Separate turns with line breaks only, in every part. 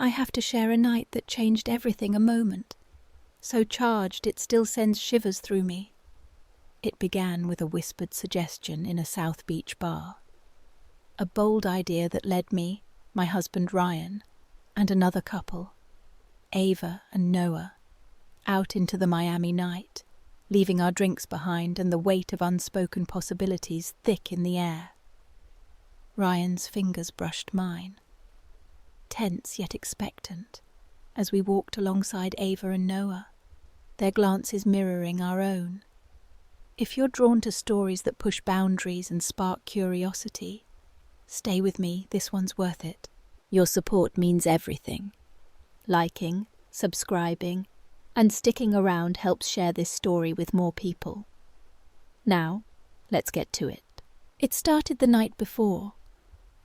I have to share a night that changed everything a moment. So charged it still sends shivers through me. It began with a whispered suggestion in a South Beach bar. A bold idea that led me, my husband Ryan, and another couple, Ava and Noah, out into the Miami night, leaving our drinks behind and the weight of unspoken possibilities thick in the air. Ryan's fingers brushed mine, tense yet expectant, as we walked alongside Ava and Noah, their glances mirroring our own. If you're drawn to stories that push boundaries and spark curiosity, stay with me, this one's worth it. Your support means everything. Liking, subscribing, and sticking around helps share this story with more people. Now, let's get to it. It started the night before,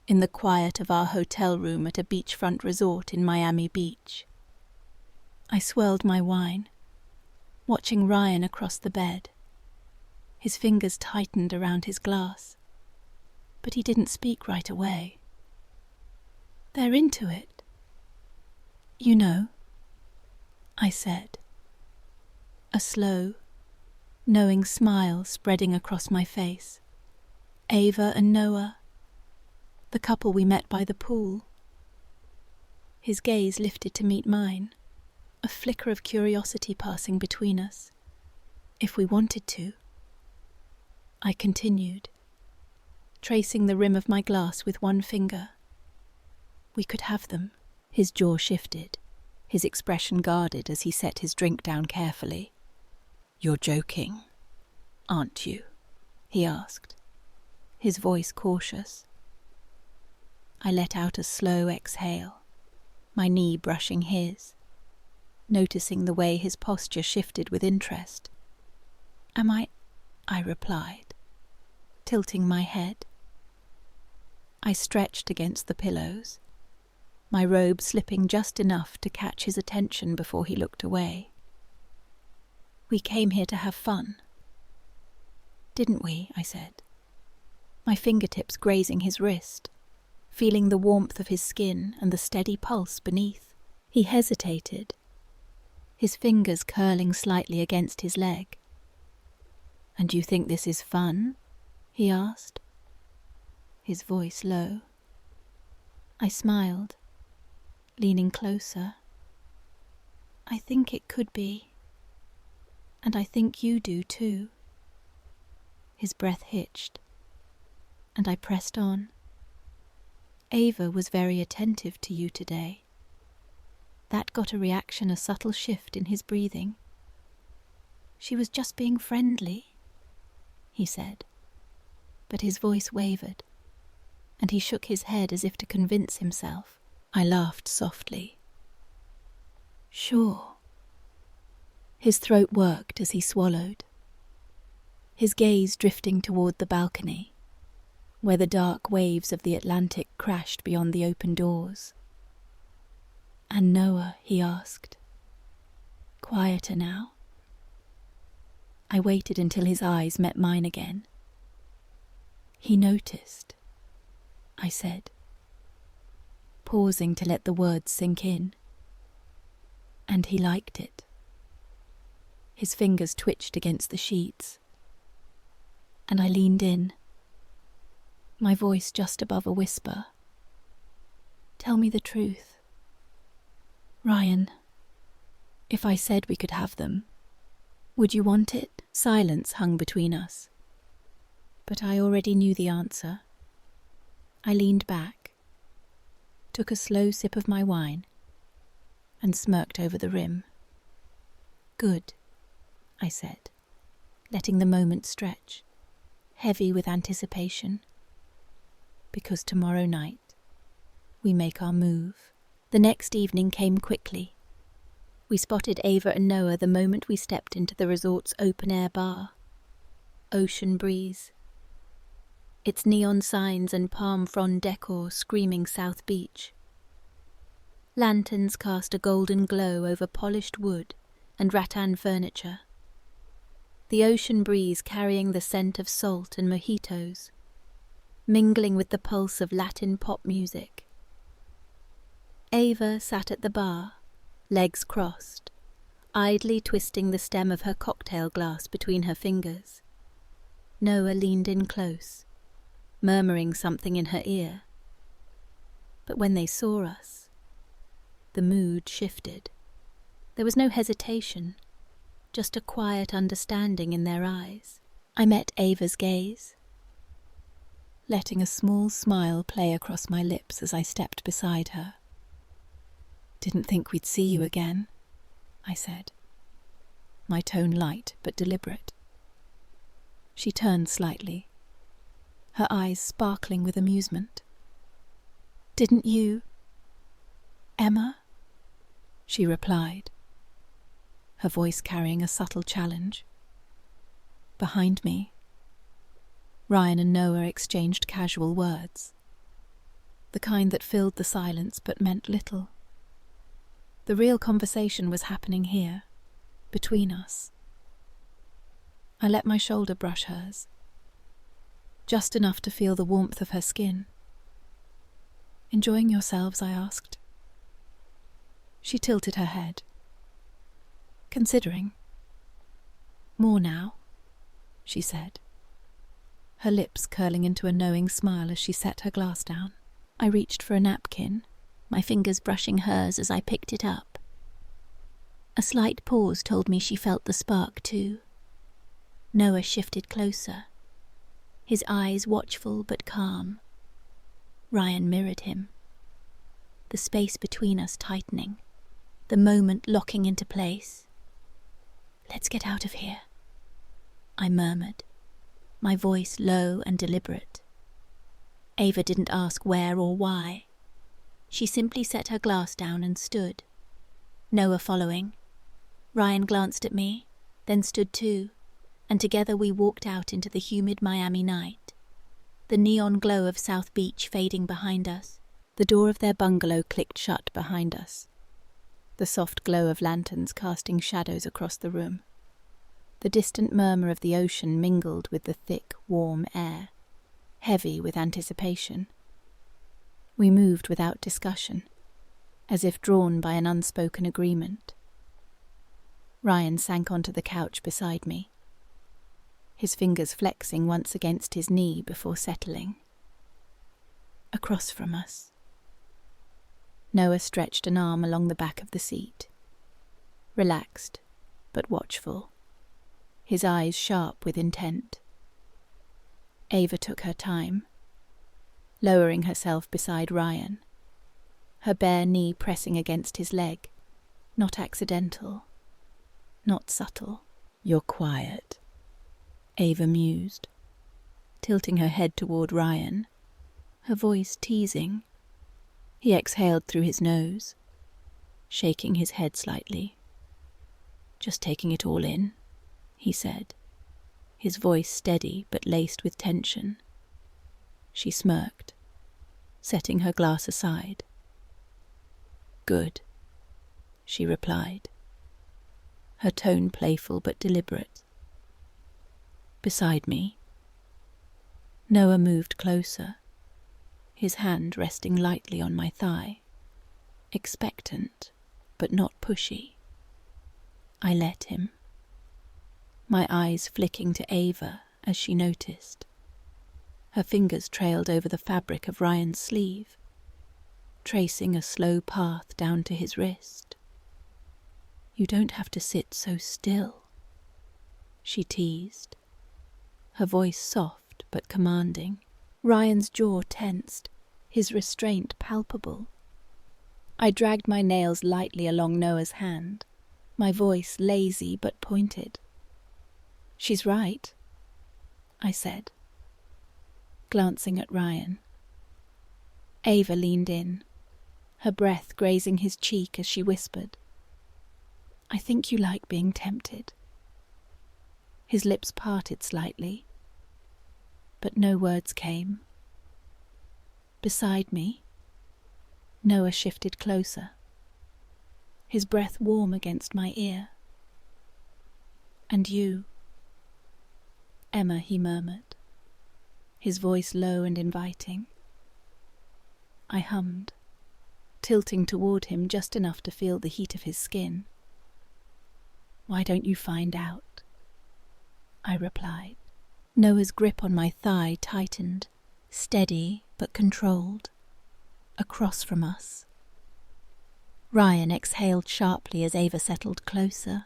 in the quiet of our hotel room at a beachfront resort in Miami Beach. I swirled my wine, watching Ryan across the bed. His fingers tightened around his glass, but he didn't speak right away. They're into it. You know, I said, a slow, knowing smile spreading across my face. Ava and Noah, the couple we met by the pool. His gaze lifted to meet mine, a flicker of curiosity passing between us. If we wanted to. I continued, tracing the rim of my glass with one finger. We could have them. His jaw shifted, his expression guarded as he set his drink down carefully. You're joking, aren't you? He asked, his voice cautious. I let out a slow exhale, my knee brushing his, noticing the way his posture shifted with interest. Am I replied, tilting my head. I stretched against the pillows, my robe slipping just enough to catch his attention before he looked away. We came here to have fun. Didn't we? I said, my fingertips grazing his wrist, feeling the warmth of his skin and the steady pulse beneath. He hesitated, his fingers curling slightly against his leg. And you think this is fun? He asked, his voice low. I smiled, leaning closer. I think it could be. And I think you do too. His breath hitched, and I pressed on. Ava was very attentive to you today. That got a reaction, a subtle shift in his breathing. She was just being friendly, he said, but his voice wavered, and he shook his head as if to convince himself. I laughed softly. Sure. His throat worked as he swallowed, his gaze drifting toward the balcony, where the dark waves of the Atlantic crashed beyond the open doors. And Noah, he asked. Quieter now. I waited until his eyes met mine again. He noticed, I said, pausing to let the words sink in. And he liked it. His fingers twitched against the sheets, and I leaned in, my voice just above a whisper. Tell me the truth. Ryan, if I said we could have them, would you want it? Silence hung between us, but I already knew the answer. I leaned back, took a slow sip of my wine, and smirked over the rim. Good, I said, letting the moment stretch, heavy with anticipation. Because tomorrow night, we make our move. The next evening came quickly. We spotted Ava and Noah the moment we stepped into the resort's open-air bar. Ocean breeze. Its neon signs and palm frond decor screaming South Beach. Lanterns cast a golden glow over polished wood and rattan furniture. The ocean breeze carrying the scent of salt and mojitos, mingling with the pulse of Latin pop music. Ava sat at the bar, legs crossed, idly twisting the stem of her cocktail glass between her fingers. Noah leaned in close, murmuring something in her ear. But when they saw us, the mood shifted. There was no hesitation, just a quiet understanding in their eyes. I met Ava's gaze, letting a small smile play across my lips as I stepped beside her. "Didn't think we'd see you again," I said, my tone light but deliberate. She turned slightly, her eyes sparkling with amusement. "Didn't you, Emma?" she replied, her voice carrying a subtle challenge. Behind me, Ryan and Noah exchanged casual words, the kind that filled the silence but meant little. The real conversation was happening here, between us. I let my shoulder brush hers, just enough to feel the warmth of her skin. "Enjoying yourselves?" I asked. She tilted her head. "Considering." "More now," she said, her lips curling into a knowing smile as she set her glass down. I reached for a napkin, my fingers brushing hers as I picked it up. A slight pause told me she felt the spark too. Noah shifted closer, his eyes watchful but calm. Ryan mirrored him, the space between us tightening, the moment locking into place. "Let's get out of here," I murmured, my voice low and deliberate. Ava didn't ask where or why. She simply set her glass down and stood, Noah following. Ryan glanced at me, then stood too, and together we walked out into the humid Miami night, the neon glow of South Beach fading behind us. The door of their bungalow clicked shut behind us, the soft glow of lanterns casting shadows across the room. The distant murmur of the ocean mingled with the thick, warm air, heavy with anticipation. We moved without discussion, as if drawn by an unspoken agreement. Ryan sank onto the couch beside me, his fingers flexing once against his knee before settling. Across from us, Noah stretched an arm along the back of the seat, relaxed but watchful, his eyes sharp with intent. Ava took her time, lowering herself beside Ryan, her bare knee pressing against his leg, not accidental, not subtle. "You're quiet," Ava mused, tilting her head toward Ryan, her voice teasing. He exhaled through his nose, shaking his head slightly. "Just taking it all in," he said, his voice steady but laced with tension. She smirked, setting her glass aside. "Good," she replied, her tone playful but deliberate. Beside me, Noah moved closer, his hand resting lightly on my thigh, expectant but not pushy. I let him, my eyes flicking to Ava as she noticed. Her fingers trailed over the fabric of Ryan's sleeve, tracing a slow path down to his wrist. "You don't have to sit so still," she teased, her voice soft but commanding. Ryan's jaw tensed, his restraint palpable. I dragged my nails lightly along Noah's hand, my voice lazy but pointed. "She's right," I said, glancing at Ryan. Ava leaned in, her breath grazing his cheek as she whispered, "I think you like being tempted." His lips parted slightly, but no words came. Beside me, Noah shifted closer, his breath warm against my ear. "And you, Emma," he murmured, his voice low and inviting. I hummed, tilting toward him just enough to feel the heat of his skin. "Why don't you find out?" I replied. Noah's grip on my thigh tightened, steady but controlled. Across from us. Ryan exhaled sharply as Ava settled closer,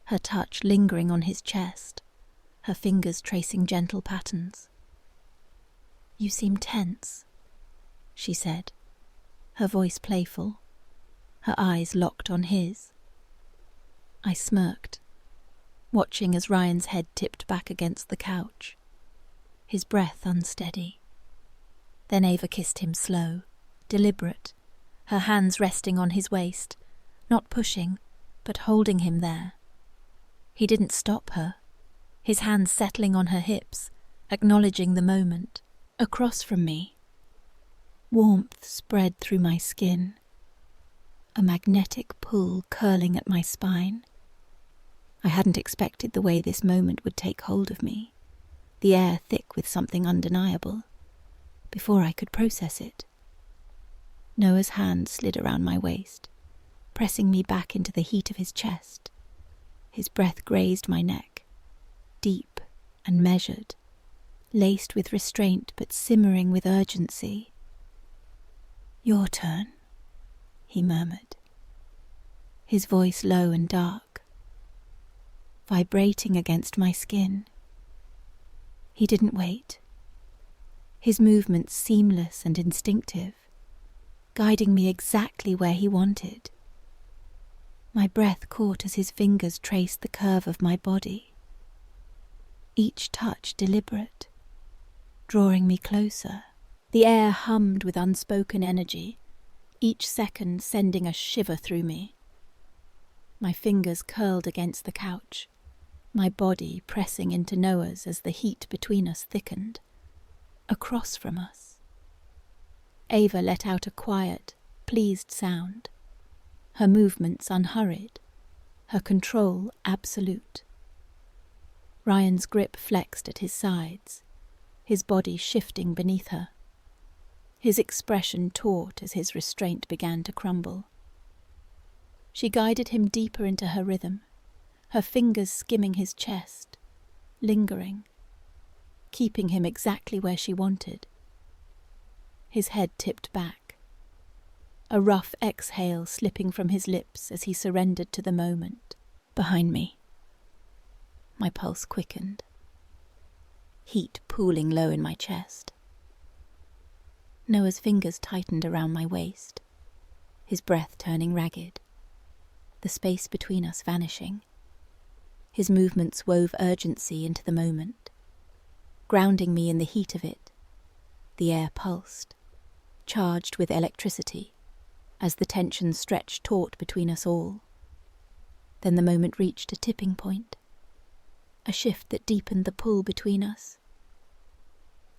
her touch lingering on his chest, her fingers tracing gentle patterns. "You seem tense," she said, her voice playful, her eyes locked on his. I smirked, watching as Ryan's head tipped back against the couch, his breath unsteady. Then Ava kissed him slow, deliberate, her hands resting on his waist, not pushing, but holding him there. He didn't stop her, his hands settling on her hips, acknowledging the moment. Across from me, warmth spread through my skin, a magnetic pull curling at my spine. I hadn't expected the way this moment would take hold of me, the air thick with something undeniable, before I could process it. Noah's hand slid around my waist, pressing me back into the heat of his chest. His breath grazed my neck, deep and measured, laced with restraint but simmering with urgency. "Your turn," he murmured, his voice low and dark, vibrating against my skin. He didn't wait, his movements seamless and instinctive, guiding me exactly where he wanted. My breath caught as his fingers traced the curve of my body, each touch deliberate, drawing me closer. The air hummed with unspoken energy, each second sending a shiver through me. My fingers curled against the couch, my body pressing into Noah's as the heat between us thickened. Across from us. Ava let out a quiet, pleased sound, her movements unhurried, her control absolute. Ryan's grip flexed at his sides, his body shifting beneath her, his expression taut as his restraint began to crumble. She guided him deeper into her rhythm, her fingers skimming his chest, lingering, keeping him exactly where she wanted. His head tipped back, a rough exhale slipping from his lips as he surrendered to the moment. Behind me. My pulse quickened, heat pooling low in my chest. Noah's fingers tightened around my waist, his breath turning ragged, the space between us vanishing. His movements wove urgency into the moment, grounding me in the heat of it. The air pulsed, charged with electricity, as the tension stretched taut between us all. Then the moment reached a tipping point, a shift that deepened the pull between us.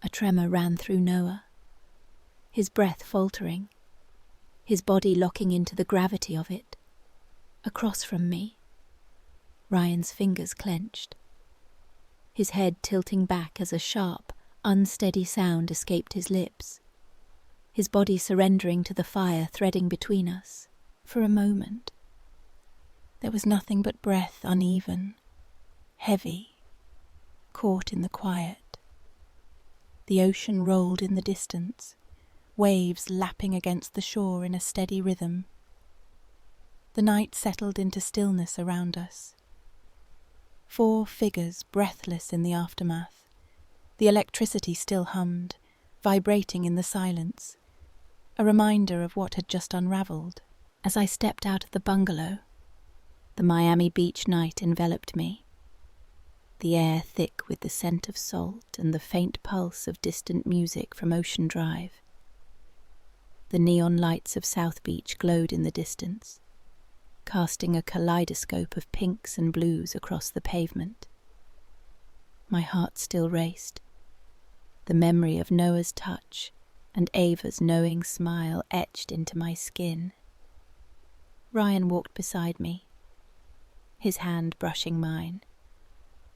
A tremor ran through Noah, his breath faltering, his body locking into the gravity of it. Across from me, Ryan's fingers clenched, his head tilting back as a sharp, unsteady sound escaped his lips, his body surrendering to the fire threading between us. For a moment, there was nothing but breath uneven, heavy, caught in the quiet. The ocean rolled in the distance, waves lapping against the shore in a steady rhythm. The night settled into stillness around us. 4 figures breathless in the aftermath. The electricity still hummed, vibrating in the silence, a reminder of what had just unravelled. As I stepped out of the bungalow, the Miami beach night enveloped me, the air thick with the scent of salt and the faint pulse of distant music from Ocean Drive. The neon lights of South Beach glowed in the distance, casting a kaleidoscope of pinks and blues across the pavement. My heart still raced, the memory of Noah's touch and Ava's knowing smile etched into my skin. Ryan walked beside me, his hand brushing mine,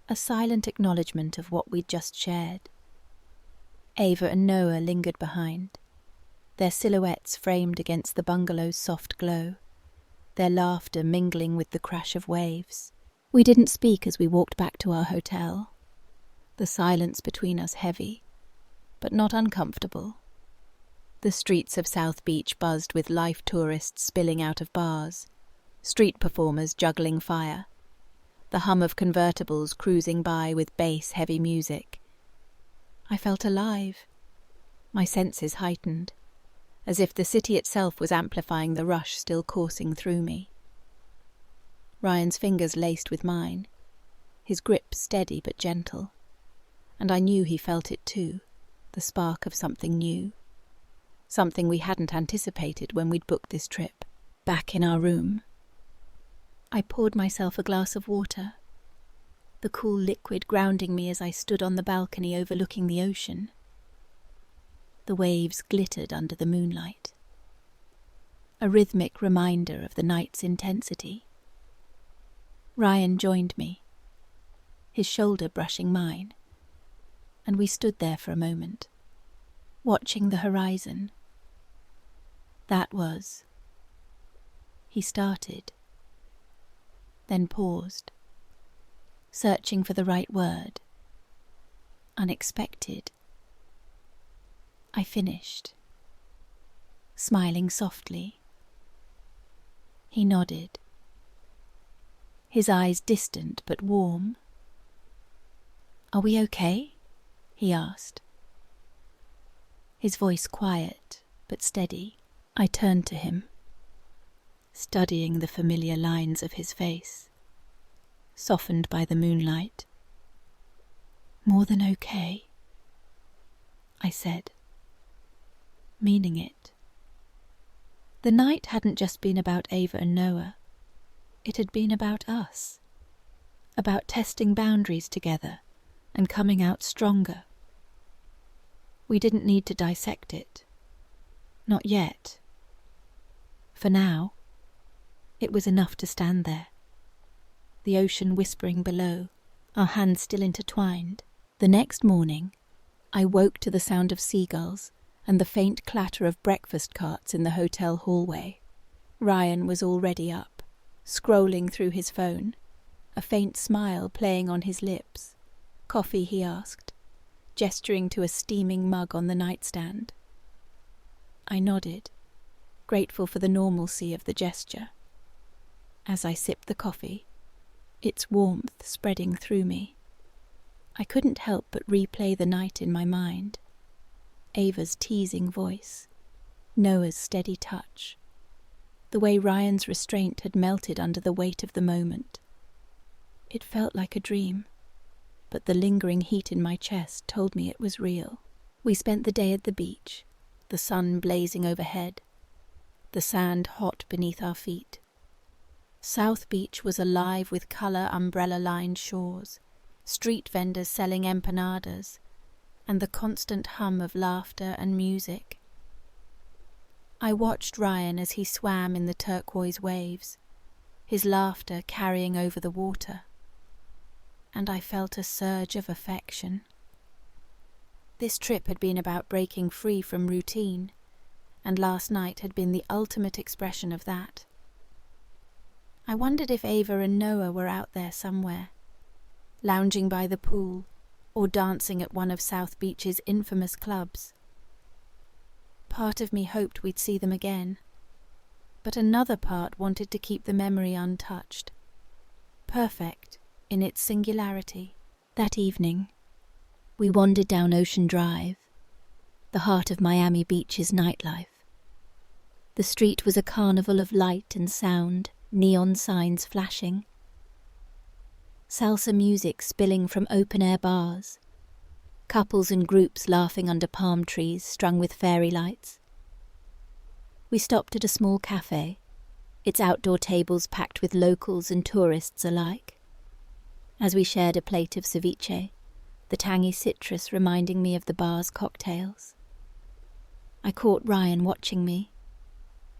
a silent acknowledgement of what we'd just shared. Ava and Noah lingered behind, their silhouettes framed against the bungalow's soft glow, their laughter mingling with the crash of waves. We didn't speak as we walked back to our hotel, the silence between us heavy, but not uncomfortable. The streets of South Beach buzzed with life tourists spilling out of bars, street performers juggling fire, the hum of convertibles cruising by with bass-heavy music. I felt alive, my senses heightened, as if the city itself was amplifying the rush still coursing through me. Ryan's fingers laced with mine, his grip steady but gentle, and I knew he felt it too, the spark of something new, something we hadn't anticipated when we'd booked this trip. Back in our room, I poured myself a glass of water, the cool liquid grounding me as I stood on the balcony overlooking the ocean. The waves glittered under the moonlight, a rhythmic reminder of the night's intensity. Ryan joined me, his shoulder brushing mine, and we stood there for a moment, watching the horizon. That was. He started, then paused, searching for the right word. Unexpected. I finished, smiling softly. He nodded, his eyes distant but warm. "Are we okay?" he asked, his voice quiet but steady. I turned to him, studying the familiar lines of his face, softened by the moonlight. "More than okay," I said, meaning it. The night hadn't just been about Ava and Noah. It had been about us, about testing boundaries together and coming out stronger. We didn't need to dissect it. Not yet. For now, it was enough to stand there, the ocean whispering below, our hands still intertwined. The next morning, I woke to the sound of seagulls and the faint clatter of breakfast carts in the hotel hallway. Ryan was already up, scrolling through his phone, a faint smile playing on his lips. "Coffee?" he asked, gesturing to a steaming mug on the nightstand. I nodded, grateful for the normalcy of the gesture. As I sipped the coffee, its warmth spreading through me, I couldn't help but replay the night in my mind. Ava's teasing voice, Noah's steady touch, the way Ryan's restraint had melted under the weight of the moment. It felt like a dream, but the lingering heat in my chest told me it was real. We spent the day at the beach, the sun blazing overhead, the sand hot beneath our feet. South Beach was alive with colour umbrella-lined shores, street vendors selling empanadas, and the constant hum of laughter and music. I watched Ryan as he swam in the turquoise waves, his laughter carrying over the water, and I felt a surge of affection. This trip had been about breaking free from routine, and last night had been the ultimate expression of that. I wondered if Ava and Noah were out there somewhere, lounging by the pool or dancing at one of South Beach's infamous clubs. Part of me hoped we'd see them again, but another part wanted to keep the memory untouched, perfect in its singularity. That evening, we wandered down Ocean Drive, the heart of Miami Beach's nightlife. The street was a carnival of light and sound, neon signs flashing, salsa music spilling from open-air bars, couples and groups laughing under palm trees strung with fairy lights. We stopped at a small cafe, its outdoor tables packed with locals and tourists alike. As we shared a plate of ceviche, the tangy citrus reminding me of the bar's cocktails. I caught Ryan watching me,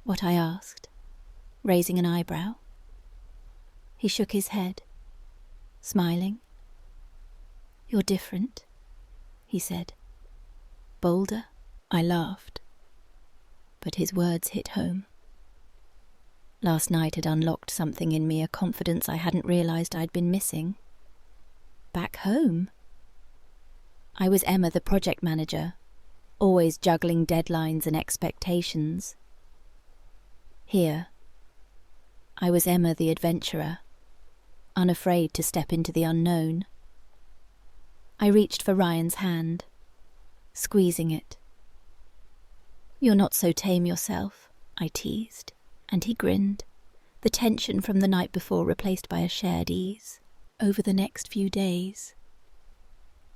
what I asked, raising an eyebrow. He shook his head, smiling. "You're different," he said. "Bolder?" I laughed. but his words hit home. Last night had unlocked something in me, a confidence I hadn't realised I'd been missing. Back home? I was Emma, the project manager, always juggling deadlines and expectations. Here, I was Emma, the adventurer, unafraid to step into the unknown. I reached for Ryan's hand, squeezing it. "You're not so tame yourself," I teased, and he grinned, the tension from the night before replaced by a shared ease. Over the next few days,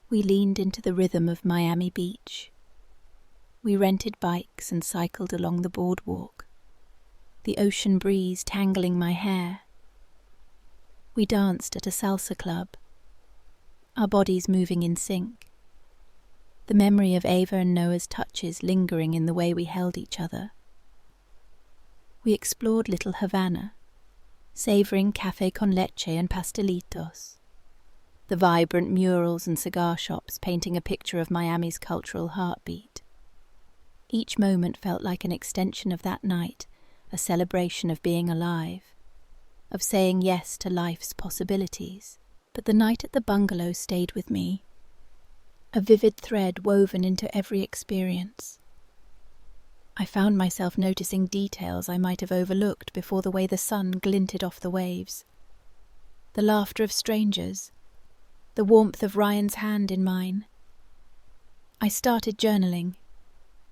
we leaned into the rhythm of Miami Beach. We rented bikes and cycled along the boardwalk, the ocean breeze tangling my hair. We danced at a salsa club, our bodies moving in sync, the memory of Ava and Noah's touches lingering in the way we held each other. We explored Little Havana, savouring café con leche and pastelitos, the vibrant murals and cigar shops painting a picture of Miami's cultural heartbeat. Each moment felt like an extension of that night, a celebration of being alive, of saying yes to life's possibilities. But the night at the bungalow stayed with me, a vivid thread woven into every experience. I found myself noticing details I might have overlooked before, the way the sun glinted off the waves, the laughter of strangers, the warmth of Ryan's hand in mine. I started journaling,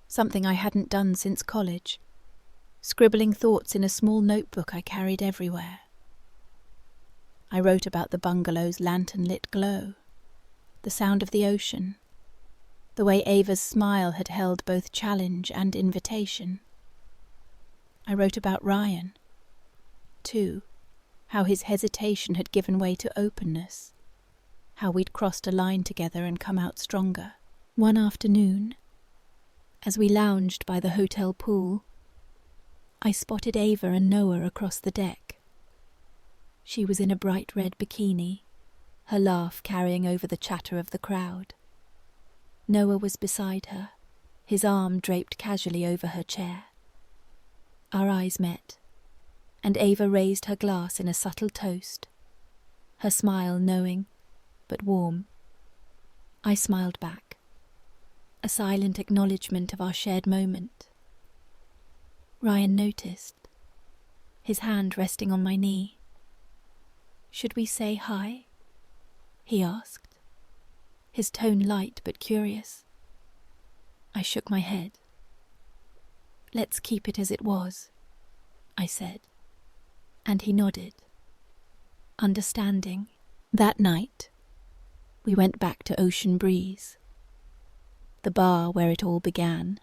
something I hadn't done since college, scribbling thoughts in a small notebook I carried everywhere. I wrote about the bungalow's lantern-lit glow, the sound of the ocean, the way Ava's smile had held both challenge and invitation. I wrote about Ryan, too, how his hesitation had given way to openness, how we'd crossed a line together and come out stronger. One afternoon, as we lounged by the hotel pool, I spotted Ava and Noah across the deck. She was in a bright red bikini, her laugh carrying over the chatter of the crowd. Noah was beside her, his arm draped casually over her chair. Our eyes met, and Ava raised her glass in a subtle toast, her smile knowing, but warm. I smiled back, a silent acknowledgement of our shared moment. Ryan noticed, his hand resting on my knee. "Should we say hi?" he asked, his tone light but curious. I shook my head. "Let's keep it as it was," I said, and he nodded, understanding. That night, we went back to Ocean Breeze, the bar where it all began.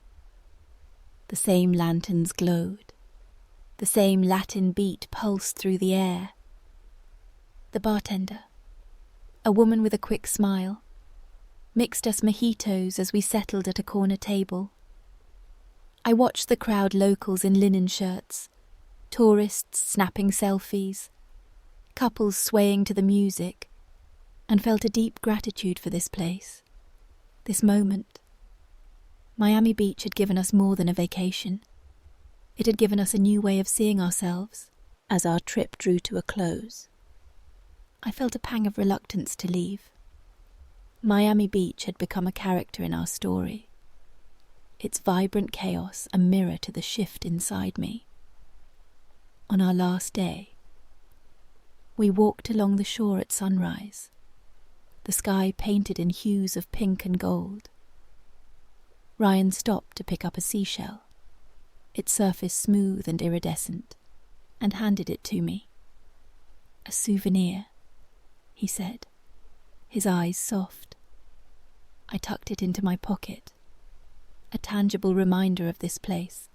The same lanterns glowed, the same Latin beat pulsed through the air. The bartender, a woman with a quick smile, mixed us mojitos as we settled at a corner table. I watched the crowd, locals in linen shirts, tourists snapping selfies, couples swaying to the music, and felt a deep gratitude for this place, this moment. Miami Beach had given us more than a vacation. It had given us a new way of seeing ourselves. As our trip drew to a close, I felt a pang of reluctance to leave. Miami Beach had become a character in our story, its vibrant chaos a mirror to the shift inside me. On our last day, we walked along the shore at sunrise, the sky painted in hues of pink and gold. Ryan stopped to pick up a seashell, its surface smooth and iridescent, and handed it to me. "A souvenir," he said, his eyes soft. I tucked it into my pocket, a tangible reminder of this place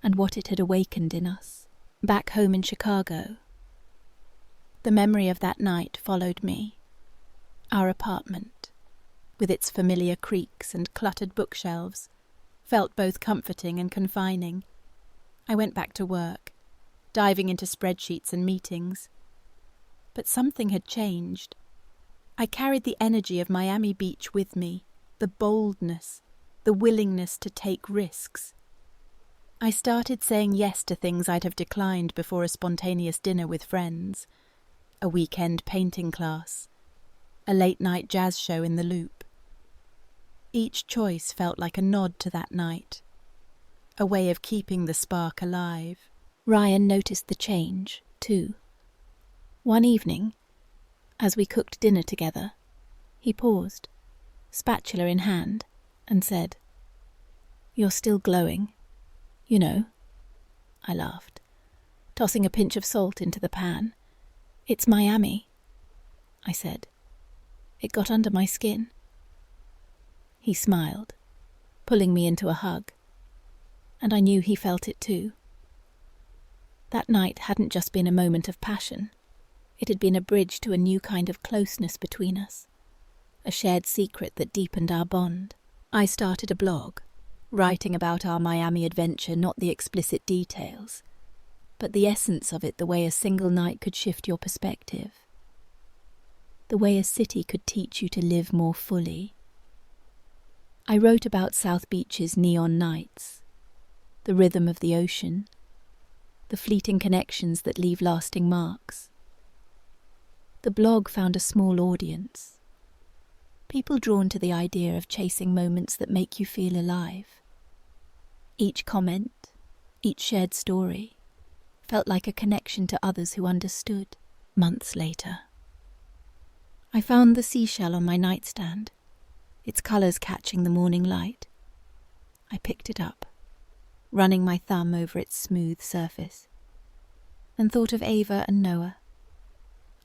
and what it had awakened in us. Back home in Chicago, the memory of that night followed me. Our apartment, with its familiar creaks and cluttered bookshelves, felt both comforting and confining. I went back to work, diving into spreadsheets and meetings. But something had changed. I carried the energy of Miami Beach with me, the boldness, the willingness to take risks. I started saying yes to things I'd have declined before a spontaneous dinner with friends, a weekend painting class, a late-night jazz show in the Loop. Each choice felt like a nod to that night, a way of keeping the spark alive. Ryan noticed the change, too. One evening, as we cooked dinner together, he paused, spatula in hand, and said, "You're still glowing. You know." I laughed, tossing a pinch of salt into the pan. "It's Miami," I said. "It got under my skin." He smiled, pulling me into a hug, and I knew he felt it too. That night hadn't just been a moment of passion. It had been a bridge to a new kind of closeness between us, a shared secret that deepened our bond. I started a blog, writing about our Miami adventure, not the explicit details, but the essence of it, the way a single night could shift your perspective, the way a city could teach you to live more fully. I wrote about South Beach's neon nights, the rhythm of the ocean, the fleeting connections that leave lasting marks. The blog found a small audience, people drawn to the idea of chasing moments that make you feel alive. Each comment, each shared story, felt like a connection to others who understood. Months later, I found the seashell on my nightstand, its colours catching the morning light. I picked it up, running my thumb over its smooth surface, and thought of Ava and Noah.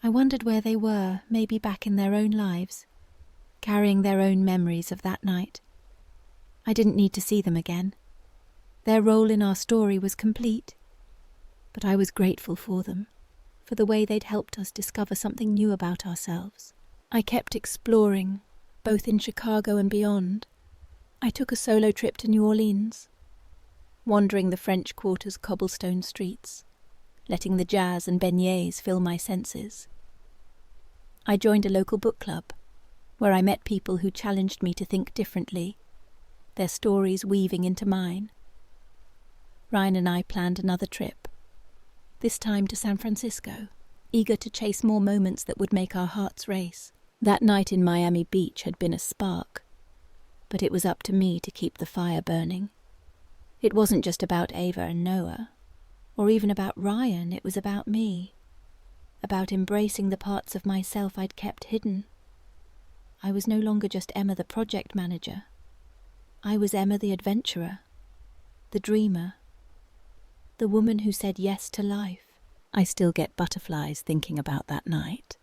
I wondered where they were, maybe back in their own lives, carrying their own memories of that night. I didn't need to see them again. Their role in our story was complete, but I was grateful for them, for the way they'd helped us discover something new about ourselves. I kept exploring, both in Chicago and beyond. I took a solo trip to New Orleans, wandering the French Quarter's cobblestone streets, letting the jazz and beignets fill my senses. I joined a local book club, where I met people who challenged me to think differently, their stories weaving into mine. Ryan and I planned another trip, this time to San Francisco, eager to chase more moments that would make our hearts race. That night in Miami Beach had been a spark, but it was up to me to keep the fire burning. It wasn't just about Ava and Noah, or even about Ryan, it was about me, about embracing the parts of myself I'd kept hidden. I was no longer just Emma the project manager. I was Emma the adventurer, the dreamer, the woman who said yes to life. I still get butterflies thinking about that night.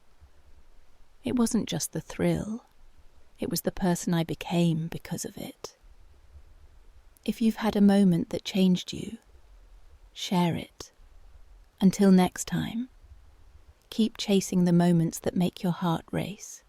It wasn't just the thrill, it was the person I became because of it. If you've had a moment that changed you, share it. Until next time, keep chasing the moments that make your heart race.